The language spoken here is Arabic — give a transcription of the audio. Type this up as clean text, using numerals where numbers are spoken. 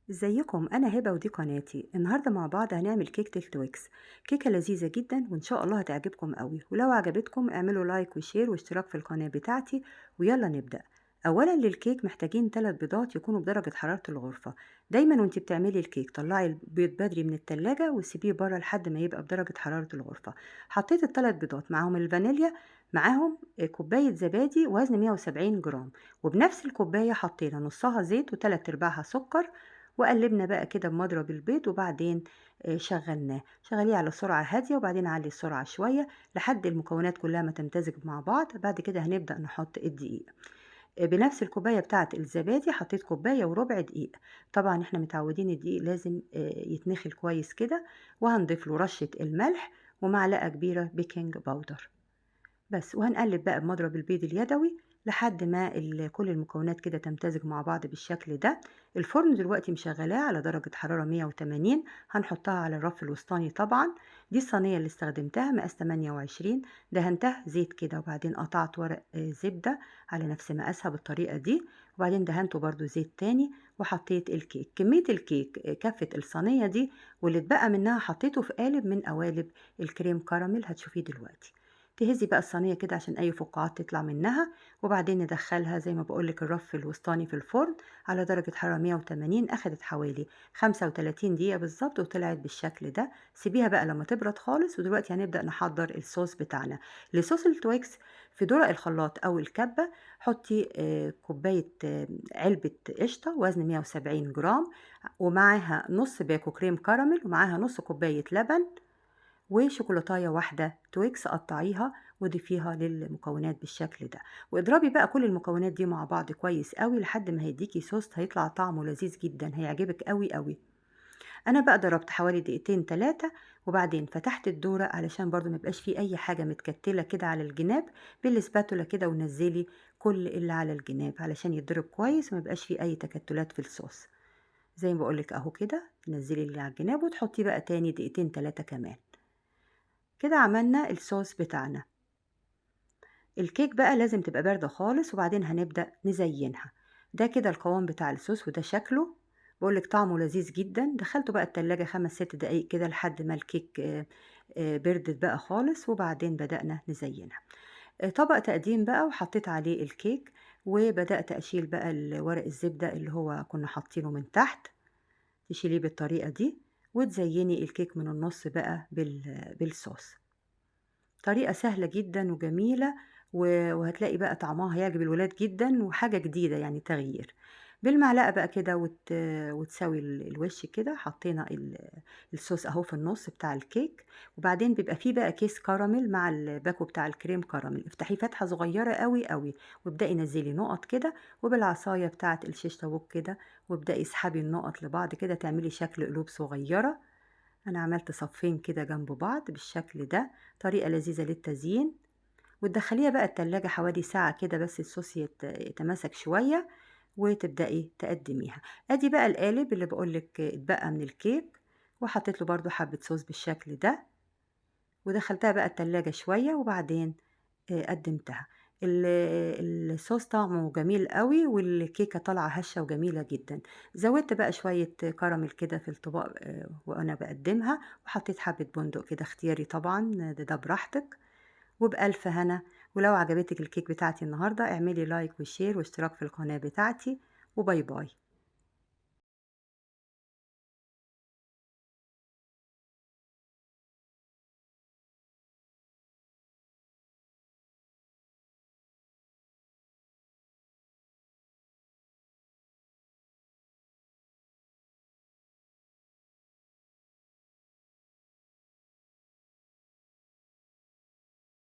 ازيكم؟ انا هبه ودي قناتي. النهارده مع بعض هنعمل كيكه التويكس. كيكه لذيذه جدا وان شاء الله هتعجبكم قوي، ولو عجبتكم اعملوا لايك وشير واشتراك في القناه بتاعتي. ويلا نبدا. اولا للكيك محتاجين 3 بيضات يكونوا بدرجه حراره الغرفه. دايما وانت بتعملي الكيك طلعي البيض بدري من التلاجة وسيبيه بره لحد ما يبقى بدرجه حراره الغرفه. حطيت ال3 بيضات معاهم الفانيليا، معاهم كوبايه زبادي وزن 170 جرام، وبنفس الكوبايه حطينا نصها زيت وتلات ارباعها سكر، وقلبنا بقى كده بمضرب البيض، وبعدين شغليه على سرعة هادية وبعدين علي السرعة شوية لحد المكونات كلها ما تمتزج مع بعض. بعد كده هنبدأ نحط الدقيق. بنفس الكوباية بتاعة الزبادي حطيت كوباية وربع دقيق. طبعا احنا متعودين الدقيق لازم يتنخل كويس كده، وهنضيف له رشة الملح ومعلقة كبيرة بيكنج باودر بس. وهنقلب بقى بمضرب البيض اليدوي لحد ما كل المكونات كده تمتزج مع بعض بالشكل ده. الفرن دلوقتي مشغلاه على درجة حرارة 180. هنحطها على الرف الوسطاني طبعا. دي الصينية اللي استخدمتها مقاس 28. دهنتها زيت كده وبعدين قطعت ورق زبدة على نفس مقاسها بالطريقة دي، وبعدين دهنته برضو زيت تاني. وحطيت الكيك، كمية الكيك كفت الصينية دي، واللي اتبقى منها حطيته في قالب من قوالب الكريم كراميل هتشوفيه دلوقتي. تهزي بقى الصينية كده عشان أي فقاعات تطلع منها، وبعدين ندخلها زي ما بقولك الرف الوسطاني في الفرن على درجة حرارة 180. أخدت حوالي 35 دقيقة بالظبط وطلعت بالشكل ده. سيبيها بقى لما تبرد خالص. ودلوقتي هنبدأ نحضر الصوص بتاعنا لصوص التويكس. في درق الخلاط أو الكبة حطي كوباية علبة قشطة وزن 170 جرام، ومعاها نص باكو كريم كراميل، ومعاها نص كوباية لبن، وشوكولاتاية واحدة تويكس قطعيها وضيفيها للمكونات بالشكل ده. واضربي بقى كل المكونات دي مع بعض كويس قوي لحد ما هيديكي صوص هيطلع طعمه لذيذ جدا، هيعجبك قوي قوي. انا بقى ضربت حوالي دقيقتين 3، وبعدين فتحت الدورة علشان برضو ميبقاش فيه اي حاجة متكتلة كده على الجناب. بالسباتولا كده ونزلي كل اللي على الجناب علشان يتضرب كويس وميبقاش فيه اي تكتلات في الصوص. زي ما بقولك اهو كده، تنزلي اللي على الجناب وتحطيه بقى تاني دقيقتين 3 كمان. كده عملنا الصوص بتاعنا. الكيك بقى لازم تبقى باردة خالص وبعدين هنبدأ نزينها. ده كده القوام بتاع الصوص وده شكله. بقولك طعمه لذيذ جدا. دخلته بقى التلاجة 5 6 دقايق كده لحد ما الكيك بردت بقى خالص، وبعدين بدأنا نزينها. طبق تقديم بقى وحطيت عليه الكيك، وبدأت أشيل بقى ورق الزبدة اللي هو كنا حاطينه من تحت. تشيليه بالطريقة دي وتزيني الكيك من النص بقى بالصوص. طريقة سهلة جدًا وجميلة، وهتلاقي بقى طعمها هيعجب الولاد جدًا وحاجة جديدة يعني تغيير. بالمعلقة بقى كده وتساوي الوش كده. حطينا الصوص أهو في النُص بتاع الكيك، وبعدين بيبقى في بقى كيس كراميل مع الباكو بتاع الكريم كراميل. افتحيه فتحة صغيرة أوي، أوي، وابدئي نزّلي نُقط كده، وبالعصاية بتاعة الشيش طاووق كده، وابدئي اسحبي النُقط لبعض كده تعملي شكل قلوب صغيرة. أنا عملت صفين كده جنب بعض بالشكل ده. طريقة لذيذة للتزيين. وتدخليها بقى التلاجة حوالي ساعة كده بس الصوص يتماسك شوية، وتبدأي تقدميها. ادي بقى القالب اللي بقولك اتبقى من الكيك، وحطيت له برضو حبة صوص بالشكل ده، ودخلتها بقى التلاجة شوية وبعدين قدمتها. الصوص طعمه جميل قوي والكيكة طالعة هشة وجميلة جدا. زودت بقى شوية كراميل كده في الطبق وأنا بقدمها، وحطيت حبة بندق كده اختياري طبعا، ده براحتك. وبألف هنا. ولو عجبتك الكيك بتاعتي النهاردة اعملي لايك وشير واشتراك في القناة بتاعتي، وباي باي.